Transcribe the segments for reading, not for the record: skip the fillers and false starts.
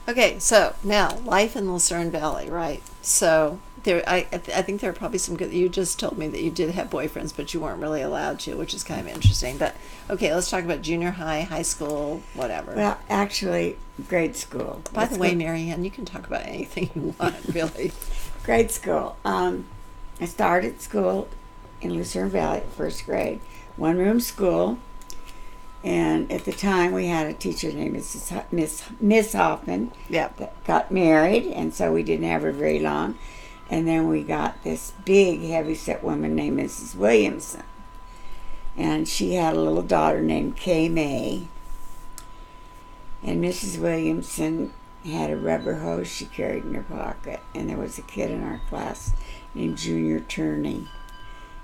Okay, so now life in Lucerne Valley, right? So I think there are probably some good. You just told me that you did have boyfriends, but you weren't really allowed to, which is kind of interesting. But okay, let's talk about junior high, high school, whatever. Well, actually, grade school. By the way, Maryann, you can talk about anything you want, really. Grade school. I started school in Lucerne Valley, first grade, one room school. And at the time, we had a teacher named Miss Hoffman. Yep. That got married, and so we didn't have her very long. And then we got this big, heavy-set woman named Mrs. Williamson. And she had a little daughter named Kay May. And Mrs. Williamson had a rubber hose she carried in her pocket. And there was a kid in our class named Junior Turney.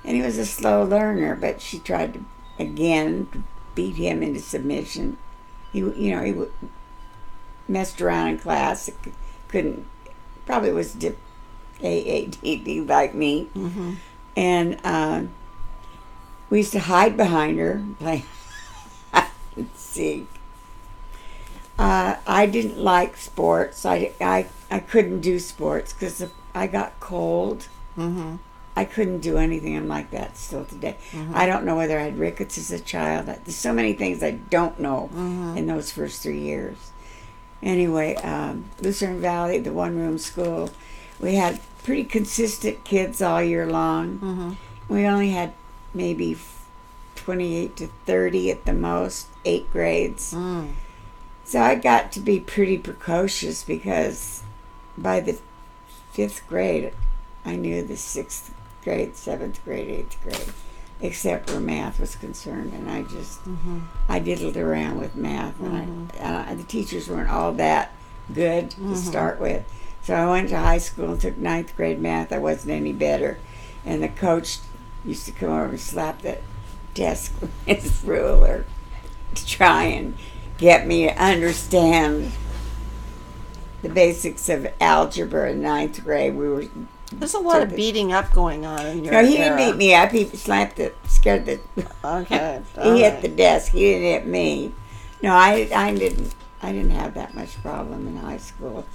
And he was a slow learner, but she tried to, again, beat him into submission. He messed around in class. Couldn't, probably was AADD like me. Mm-hmm. And we used to hide behind her, play hide and seek. I didn't like sports. I couldn't do sports because I got cold. Mm-hmm. I couldn't do anything like that still today. Mm-hmm. I don't know whether I had rickets as a child. There's so many things I don't know Mm-hmm. in those first 3 years. Anyway, Lucerne Valley, the one-room school, we had pretty consistent kids all year long. Mm-hmm. We only had maybe 28 to 30 at the most, 8 grades. Mm. So I got to be pretty precocious because by the 5th grade, I knew the 6th grade, 7th grade, 8th grade, except where math was concerned. And I just, Mm-hmm. I diddled around with math. Mm-hmm. And the teachers weren't all that good Mm-hmm. to start with. So I went to high school and took 9th grade math. I wasn't any better. And the coach used to come over and slap the desk with his ruler to try and get me to understand the basics of algebra in 9th grade. We were There's a lot of beating up going on in your No, he era. didn't beat me up. He scared the. Okay. He hit the desk. He didn't hit me. No, I didn't have that much problem in high school.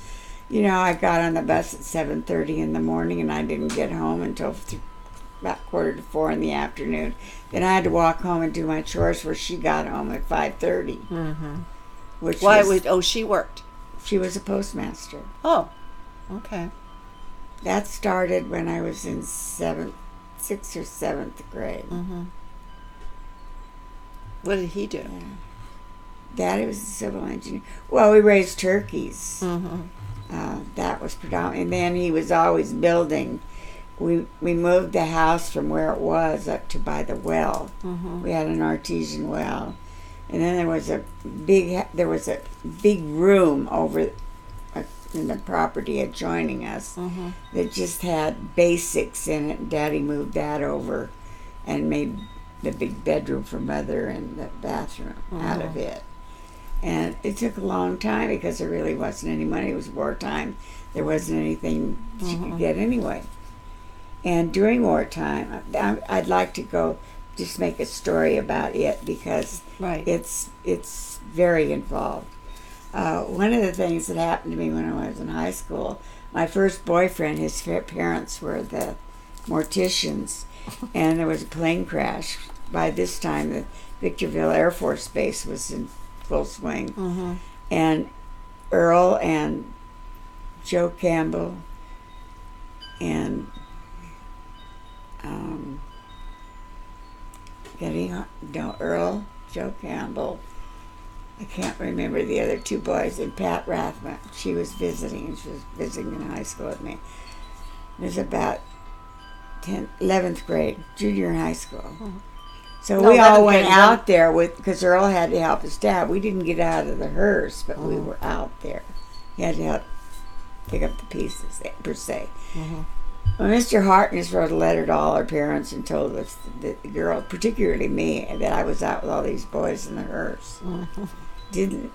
You know, I got on the bus at 7:30 in the morning, and I didn't get home until about 3:45 in the afternoon. Then I had to walk home and do my chores, where she got home at 5:30. Mm-hmm. Which Why was, would? Oh, she worked. she was a postmaster. Oh, okay. That started when I was in 6th or 7th grade. Mm-hmm. What did he do? Yeah. Daddy was a civil engineer. Well, we raised turkeys. Mm-hmm. That was predominant. And then he was always building. We moved the house from where it was up to by the well. Mm-hmm. We had an artesian well, and then there was a big room over in the property adjoining us Mm-hmm. that just had basics in it. Daddy moved that over and made the big bedroom for Mother and the bathroom out of it. And it took a long time because there really wasn't any money. It was wartime. There wasn't anything you could get anyway. And during wartime, I'd like to go just make a story about it because Right. it's very involved. One of the things that happened to me when I was in high school, my first boyfriend, his parents were the morticians, and there was a plane crash. By this time, the Victorville Air Force Base was in full swing. Mm-hmm. And Earl and Joe Campbell and Earl, Joe Campbell, I can't remember the other two boys, and Pat Rathman. She was visiting in high school with me. It was about 11th grade, junior high school. Mm-hmm. So No, we all 11th went grade, out there because Earl had to help his dad. We didn't get out of the hearse, but we were out there. He had to help pick up the pieces, per se. Mm-hmm. Well, Mr. Hartness wrote a letter to all our parents and told us, the girl, particularly me, that I was out with all these boys in the hearse. Mm-hmm. Didn't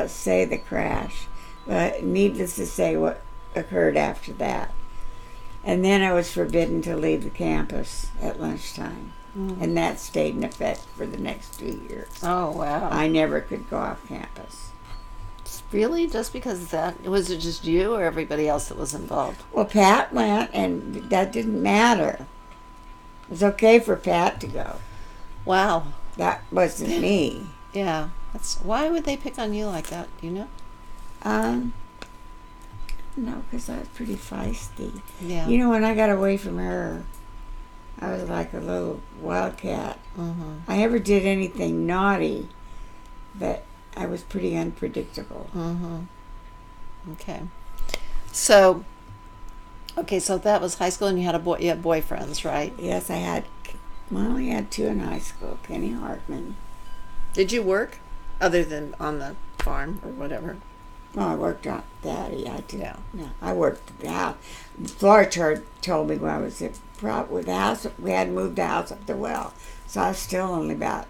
say the crash, but needless to say what occurred after that. And then I was forbidden to leave the campus at lunchtime. Mm-hmm. And that stayed in effect for the next 2 years. Oh, wow. I never could go off campus. Really? Just because of that? Was it just you or everybody else that was involved? Well, Pat went, and that didn't matter. It was okay for Pat to go. Wow. That wasn't me. Yeah. Why would they pick on you like that? Do you know? No, because I was pretty feisty. Yeah. You know, when I got away from her, I was like a little wildcat. Mm-hmm. I never did anything naughty, but I was pretty unpredictable. Mm-hmm. Okay. So that was high school, and you had you had boyfriends, right? Yes, I only had two in high school, Penny Hartman. Did you work other than on the farm or whatever? Well, I worked on Daddy. I did. Yeah. No, I worked at the house. Flora told me when I was with the house, we hadn't moved the house up the well. So I was still only about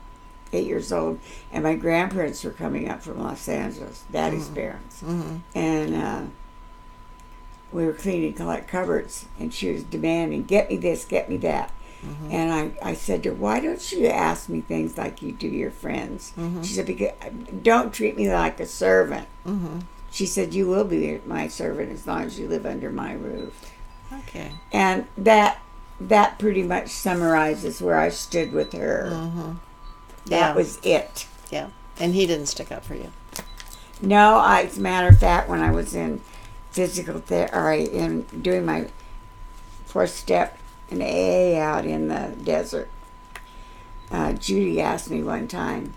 8 years old. And my grandparents were coming up from Los Angeles, Daddy's parents. Mm-hmm. And we were cleaning cupboards. And she was demanding, get me this, get me that. Mm-hmm. And I said to her, why don't you ask me things like you do your friends? Mm-hmm. She said, because don't treat me like a servant. Mm-hmm. She said, you will be my servant as long as you live under my roof. Okay. And that pretty much summarizes where I stood with her. Mm-hmm. That was it. Yeah. And he didn't stick up for you. No, as a matter of fact, when I was in physical therapy, in doing my fourth step in AA out in the desert, Judy asked me one time,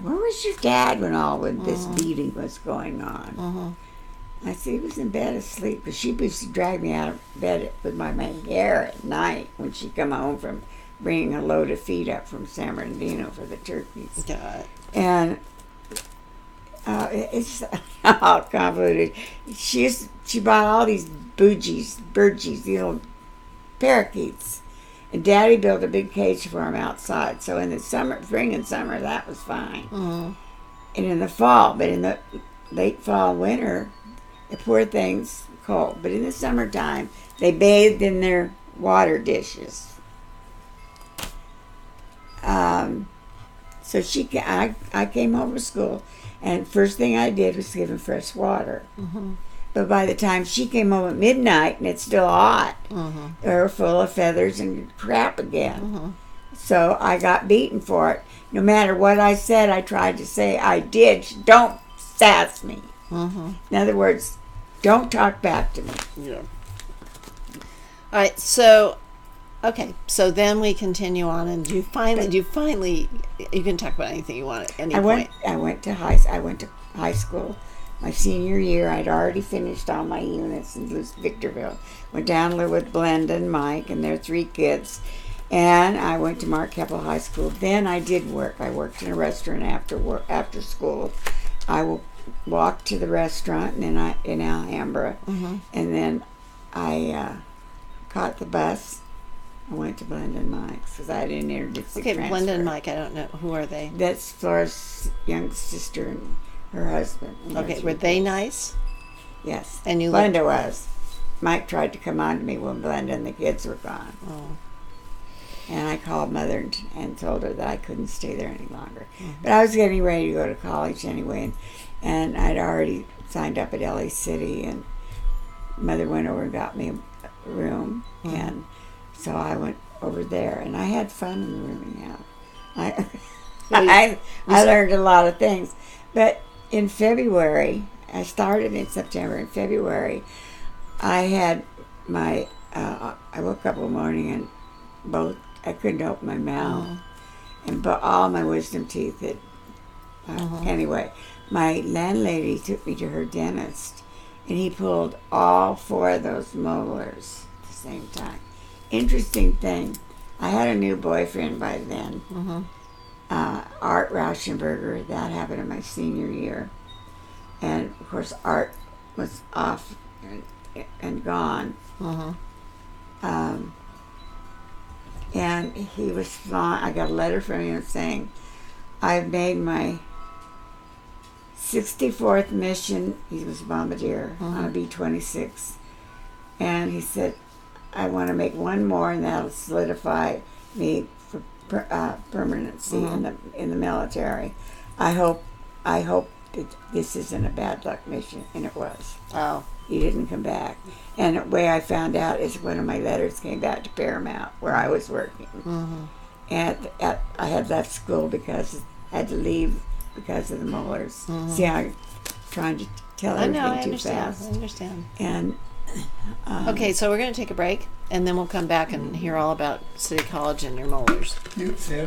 where was your dad when all of this beating was going on? Mm-hmm. I said, he was in bed asleep, because she used to drag me out of bed with my hair at night when she'd come home from bringing a load of feed up from San Bernardino for the turkeys. God. And it's all convoluted. She bought all these budgies, these little parakeets. And Daddy built a big cage for them outside. So in the spring and summer, that was fine. Mm-hmm. And in the fall, but in the late fall, winter, the poor things cold. But in the summertime, they bathed in their water dishes. So I came home from school, and first thing I did was give them fresh water. Mm-hmm. But by the time she came home at midnight and it's still hot, mm-hmm. they were full of feathers and crap again. Mm-hmm. So I got beaten for it. No matter what I said, I tried to say I did. Don't sass me. Mm-hmm. In other words, don't talk back to me. Yeah. All right. So, okay. So then we continue on, and you can talk about anything you want at any point. I went to high school. My senior year, I'd already finished all my units in Victorville. Went down to live with Blenda and Mike and their 3 kids. And I went to Mark Keppel High School. Then I did work. I worked in a restaurant after school. I walked to the restaurant in Alhambra. Mm-hmm. And then I caught the bus. I went to Blenda and Mike's because I didn't introduce the transfer. Okay, Blenda and Mike, I don't know. Who are they? That's Flora's young sister and her husband. Okay, were they nice? Yes. And Blenda was. Mike tried to come on to me when Blenda and the kids were gone. Oh. And I called Mother and told her that I couldn't stay there any longer. Mm-hmm. But I was getting ready to go to college anyway, and I'd already signed up at LA City, and Mother went over and got me a room, mm-hmm. and so I went over there, and I had fun in the rooming house. I learned a lot of things. But in February, I started in September. In February, I had I woke up one morning and I couldn't open my mouth, mm-hmm. and all my wisdom teeth had. Mm-hmm. Anyway, my landlady took me to her dentist, and he pulled all 4 of those molars at the same time. Interesting thing, I had a new boyfriend by then. Mm-hmm. Art Rauschenberger. That happened in my senior year, and of course Art was off and gone. Mm-hmm. And he was flying. I got a letter from him saying, "I've made my 64th mission." He was a bombardier on a B-26, and he said, "I want to make one more, and that'll solidify me permanency in the military. I hope this isn't a bad luck mission, and it was. Oh. He didn't come back. And the way I found out is one of my letters came back to Paramount, where I was working. Mm-hmm. And I had left school because I had to leave because of the molars. Mm-hmm. See, I'm trying to tell I know, I everything too understand. fast. I understand. And Okay, so we're going to take a break, and then we'll come back and hear all about City College and your molars. You, Sam?